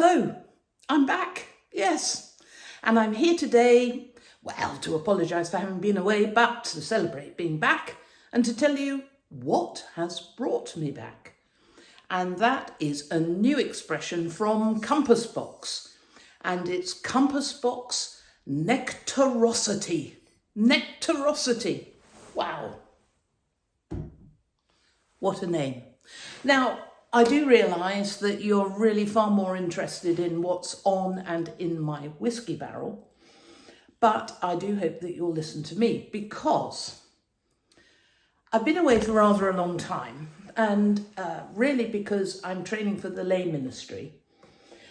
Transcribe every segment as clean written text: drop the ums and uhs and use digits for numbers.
Hello, I'm back, yes. And I'm here today, well, to apologise for having been away, but to celebrate being back and to tell you what has brought me back. And that is a new expression from Compass Box. And it's Compass Box Nectarosity. Nectarosity. Wow. What a name. Now, I do realise that you're really far more interested in what's on and in my whiskey barrel, but I do hope that you'll listen to me because I've been away for rather a long time and really because I'm training for the lay ministry.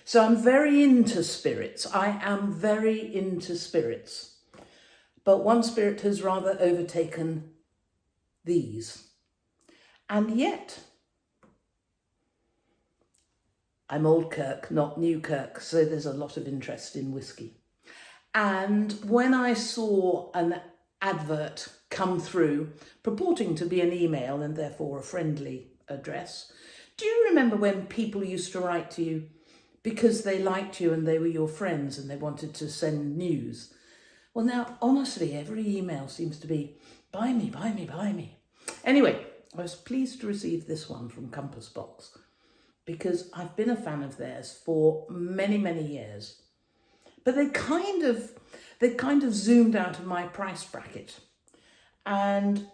So I'm very into spirits. I am very into spirits, but one spirit has rather overtaken these. And yet, I'm old Kirk, not new Kirk, so there's a lot of interest in whiskey. And when I saw an advert come through purporting to be an email and therefore a friendly address, do you remember when people used to write to you because they liked you and they were your friends and they wanted to send news? Well, now, honestly, every email seems to be, buy me, buy me, buy me. Anyway, I was pleased to receive this one from Compass Box, because I've been a fan of theirs for many, many years. But they kind of zoomed out of my price bracket. And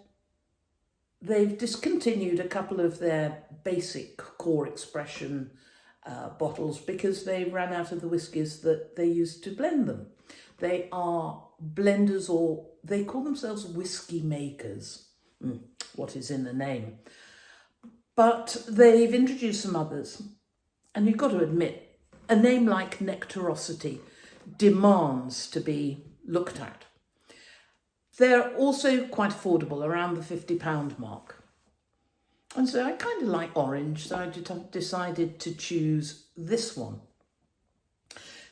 they've discontinued a couple of their basic core expression bottles because they ran out of the whiskies that they used to blend them. They are blenders, or they call themselves whiskey makers. What is in the name? But they've introduced some others, and you've got to admit, a name like Nectarosity demands to be looked at. They're also quite affordable, around the £50 mark. And so I kind of like orange, so I decided to choose this one.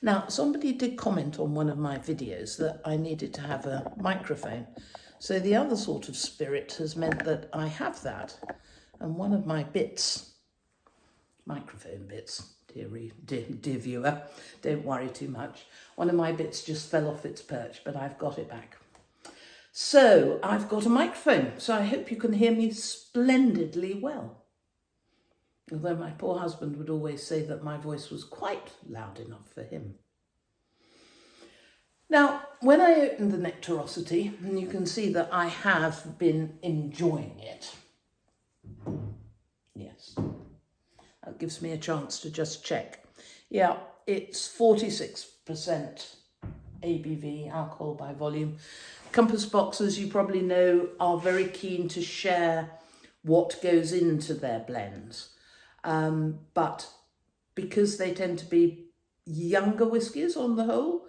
Now, somebody did comment on one of my videos that I needed to have a microphone. So the other sort of spirit has meant that I have that. And one of my bits, microphone bits, dear viewer, don't worry too much. One of my bits just fell off its perch, but I've got it back. So I've got a microphone, so I hope you can hear me splendidly well. Although my poor husband would always say that my voice was quite loud enough for him. Now, when I opened the Nectarosity, and you can see that I have been enjoying it. Yes, that gives me a chance to just check. Yeah, it's 46% ABV, alcohol by volume. Compass Box, as you probably know, are very keen to share what goes into their blends. But because they tend to be younger whiskies on the whole,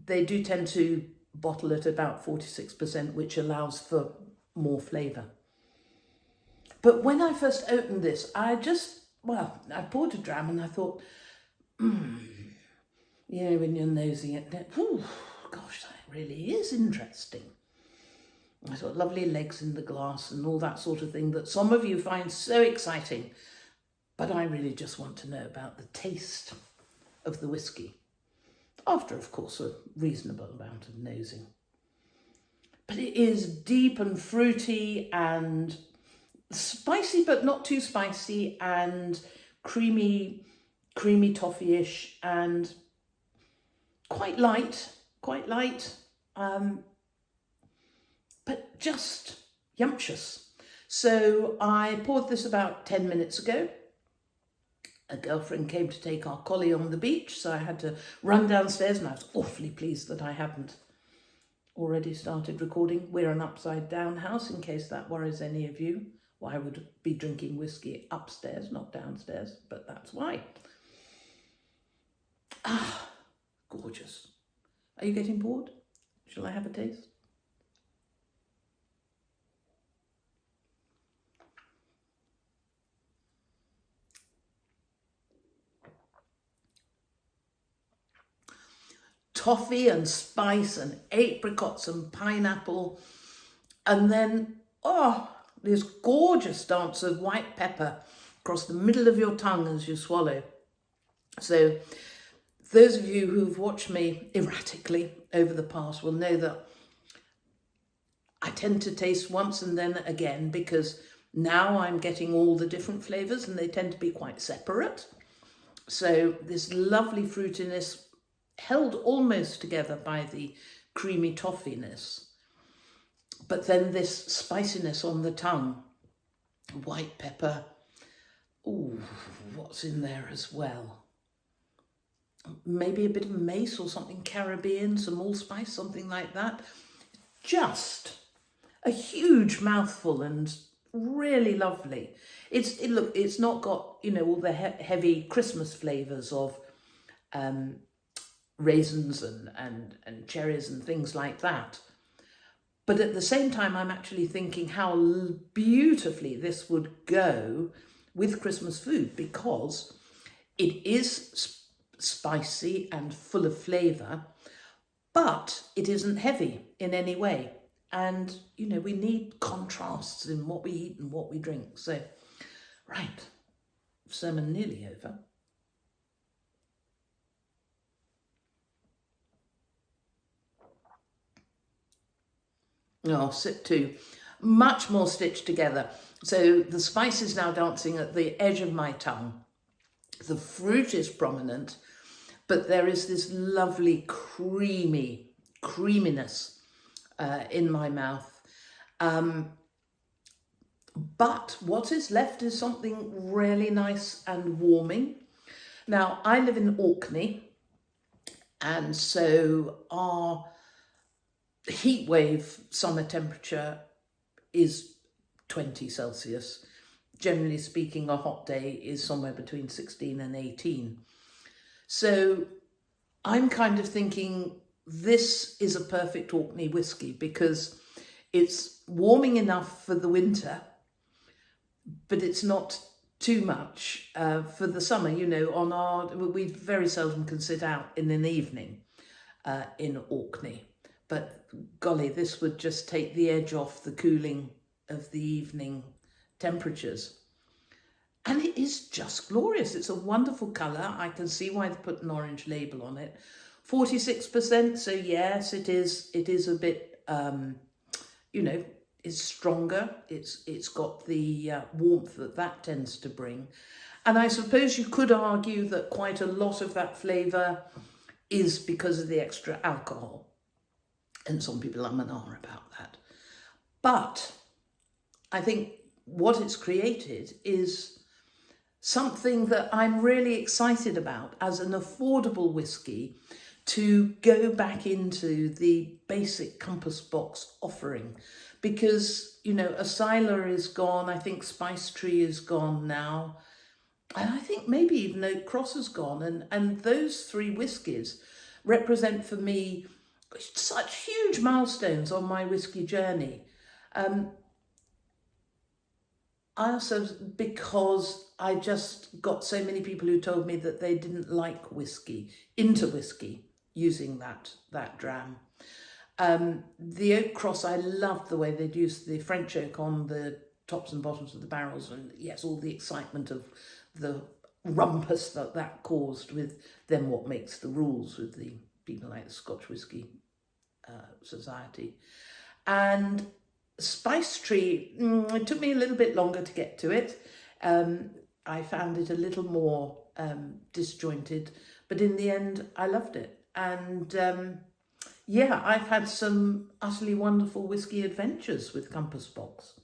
they do tend to bottle at about 46%, which allows for more flavour. But when I first opened this, I poured a dram and I thought, when you're nosing it, gosh, that really is interesting. It's got lovely legs in the glass and all that sort of thing that some of you find so exciting. But I really just want to know about the taste of the whiskey. After, of course, a reasonable amount of nosing. But it is deep and fruity and spicy, but not too spicy, and creamy toffee-ish, and quite light, but just yumptious. So I poured this about 10 minutes ago. A girlfriend came to take our collie on the beach, so I had to run downstairs, and I was awfully pleased that I hadn't already started recording. We're an upside down house, in case that worries any of you. Why I would be drinking whiskey upstairs, not downstairs, but that's why. Ah, gorgeous. Are you getting bored? Shall I have a taste? Toffee and spice and apricots and pineapple, and then, this gorgeous dance of white pepper across the middle of your tongue as you swallow. So those of you who've watched me erratically over the past will know that I tend to taste once and then again, because now I'm getting all the different flavours and they tend to be quite separate. So this lovely fruitiness held almost together by the creamy toffiness, but then this spiciness on the tongue, white pepper. Ooh, what's in there as well? Maybe a bit of mace or something Caribbean, some allspice, something like that. Just a huge mouthful and really lovely. Look, it's not got, you know, all the heavy Christmas flavours of raisins and cherries and things like that. But at the same time, I'm actually thinking how beautifully this would go with Christmas food, because it is spicy and full of flavour, but it isn't heavy in any way. And, you know, we need contrasts in what we eat and what we drink. So, right, sermon nearly over. Oh, sip two. Much more stitched together. So the spice is now dancing at the edge of my tongue. The fruit is prominent, but there is this lovely creaminess in my mouth. But what is left is something really nice and warming. Now, I live in Orkney, and so our heat wave summer temperature is 20 Celsius. Generally speaking, a hot day is somewhere between 16 and 18. So I'm kind of thinking this is a perfect Orkney whisky, because it's warming enough for the winter, but it's not too much for the summer. You know, we very seldom can sit out in an evening in Orkney. But golly, this would just take the edge off the cooling of the evening temperatures. And it is just glorious. It's a wonderful colour. I can see why they put an orange label on it. 46%, so yes, it is a bit, you know, it's stronger. It's got the warmth that tends to bring. And I suppose you could argue that quite a lot of that flavour is because of the extra alcohol. And some people are about that. But I think what it's created is something that I'm really excited about as an affordable whisky to go back into the basic Compass Box offering. Because, you know, Asila is gone, I think Spice Tree is gone now, and I think maybe even Oak Cross has gone, and those three whiskies represent for me such huge milestones on my whisky journey. I also, because I just got so many people who told me that they didn't like whiskey, into whiskey, using that dram. The Oak Cross, I loved the way they'd used the French oak on the tops and bottoms of the barrels, and yes, all the excitement of the rumpus that caused with then what makes the rules with the people like the Scotch Whisky Society. And Spice Tree, it took me a little bit longer to get to it. I found it a little more disjointed, but in the end I loved it. And yeah, I've had some utterly wonderful whisky adventures with Compass Box.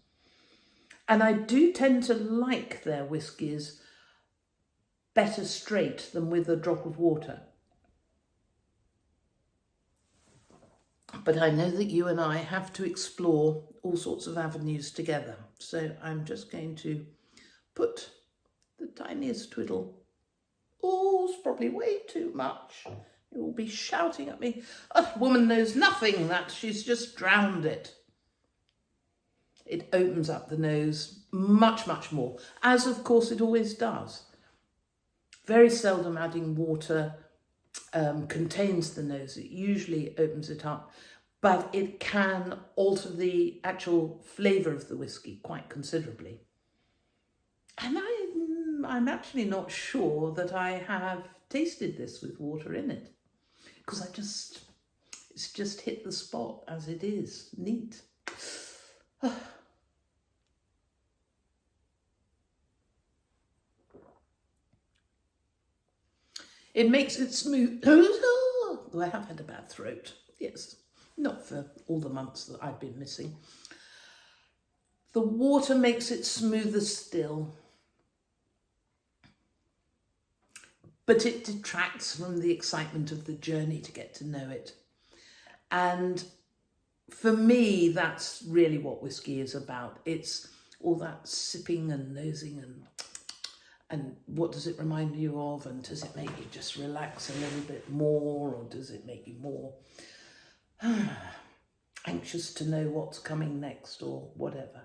And I do tend to like their whiskies better straight than with a drop of water. But I know that you and I have to explore all sorts of avenues together. So I'm just going to put the tiniest twiddle. Oh, it's probably way too much. You will be shouting at me. A woman knows nothing, that she's just drowned it. It opens up the nose much, much more, as of course it always does. Very seldom adding water contains the nose. It usually opens it up, but it can alter the actual flavour of the whisky quite considerably. And I'm actually not sure that I have tasted this with water in it because it's just hit the spot as it is. Neat. It makes it smooth. I have had a bad throat. Yes, not for all the months that I've been missing. The water makes it smoother still, but it detracts from the excitement of the journey to get to know it. And for me, that's really what whiskey is about. It's all that sipping and nosing and what does it remind you of, and does it make you just relax a little bit more, or does it make you more anxious to know what's coming next or whatever?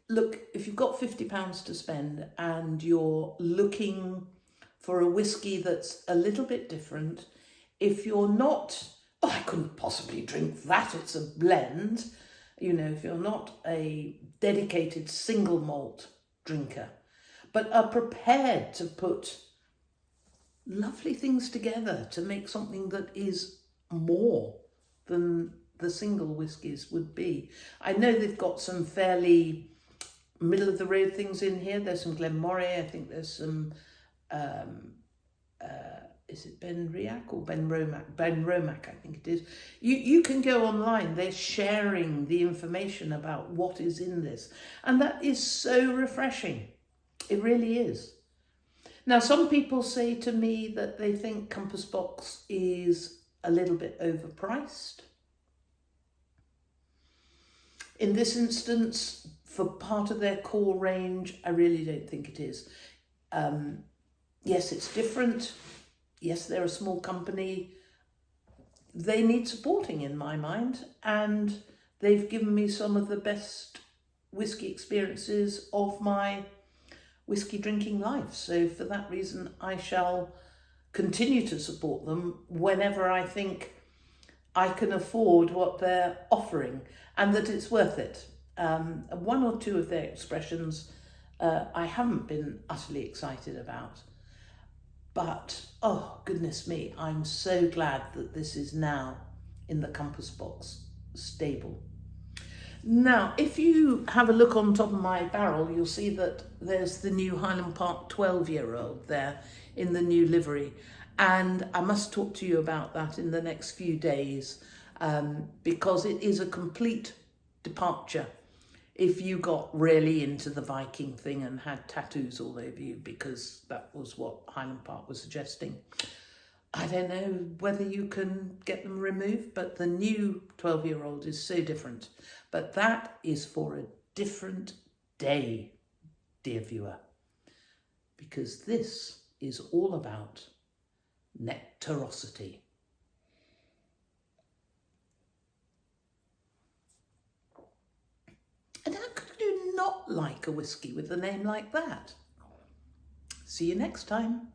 Look, if you've got £50 to spend and you're looking for a whiskey that's a little bit different, if you're not, I couldn't possibly drink that, it's a blend, if you're not a dedicated single malt drinker, but are prepared to put lovely things together to make something that is more than the single whiskies would be. I know they've got some fairly middle of the road things in here. There's some Glenmorangie, I think there's some, is it Ben Riach or Ben Romac? Ben Romac, I think it is. You can go online, they're sharing the information about what is in this. And that is so refreshing. It really is. Now, some people say to me that they think Compass Box is a little bit overpriced. In this instance, for part of their core range, I really don't think it is. Yes, it's different. Yes, they're a small company. They need supporting in my mind, and they've given me some of the best whiskey experiences of my whiskey drinking life. So for that reason, I shall continue to support them whenever I think I can afford what they're offering and that it's worth it. One or two of their expressions I haven't been utterly excited about. But, oh, goodness me, I'm so glad that this is now in the Compass Box stable. Now, if you have a look on top of my barrel, you'll see that there's the new Highland Park 12-year-old there in the new livery. And I must talk to you about that in the next few days because it is a complete departure if you got really into the Viking thing and had tattoos all over you, because that was what Highland Park was suggesting. I don't know whether you can get them removed, but the new 12-year-old is so different. But that is for a different day, dear viewer, because this is all about Nectarosity. And how could you not like a whiskey with a name like that? See you next time.